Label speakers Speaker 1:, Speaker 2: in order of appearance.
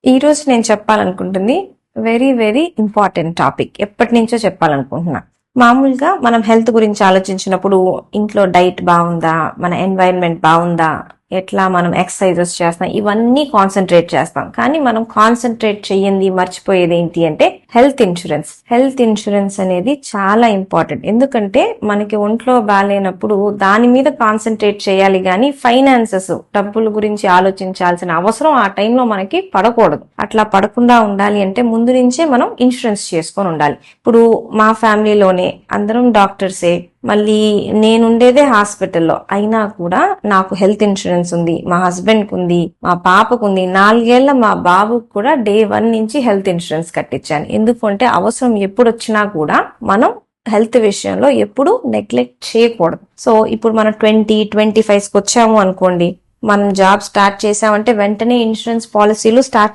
Speaker 1: ఈ రోజు నేను చెప్పాలనుకుంటుంది వెరీ వెరీ ఇంపార్టెంట్ టాపిక్. ఎప్పటి నుంచో చెప్పాలనుకుంటున్నా. మామూలుగా మనం హెల్త్ గురించి ఆలోచించినప్పుడు ఇంట్లో డైట్ బాగుందా, మన ఎన్వైరన్మెంట్ బాగుందా, ఎట్లా మనం ఎక్సర్సైజెస్ చేస్తాం, ఇవన్నీ కాన్సన్ట్రేట్ చేస్తాం. కానీ మనం కాన్సన్ట్రేట్ చెయ్యింది, మర్చిపోయేది ఏంటి అంటే హెల్త్ ఇన్సూరెన్స్. హెల్త్ ఇన్సూరెన్స్ అనేది చాలా ఇంపార్టెంట్. ఎందుకంటే మనకి ఒంట్లో బాగాలేనప్పుడు దాని మీద కాన్సన్ట్రేట్ చేయాలి, కానీ ఫైనాన్సెస్, డబ్బుల గురించి ఆలోచించాల్సిన అవసరం ఆ టైంలో మనకి పడకూడదు. అట్లా పడకుండా ఉండాలి అంటే ముందు నుంచే మనం ఇన్సూరెన్స్ చేసుకొని ఉండాలి. ఇప్పుడు మా ఫ్యామిలీలోనే అందరం డాక్టర్సే, మళ్ళీ నేనుండేదే హాస్పిటల్లో, అయినా కూడా నాకు హెల్త్ ఇన్సూరెన్స్ ఉంది, మా హస్బెండ్ కు ఉంది, మా పాపకు ఉంది, 4 ఏళ్ల మా బాబుకు కూడా డే 1 నుంచి హెల్త్ ఇన్సూరెన్స్ కట్టించాను. ఎందుకంటే అవసరం ఎప్పుడు వచ్చినా కూడా మనం హెల్త్ విషయంలో ఎప్పుడు నెగ్లెక్ట్ చేయకూడదు. సో ఇప్పుడు మనం 20-25కి వచ్చాము అనుకోండి, మనం జాబ్ స్టార్ట్ చేసామంటే వెంటనే ఇన్సూరెన్స్ పాలసీలు స్టార్ట్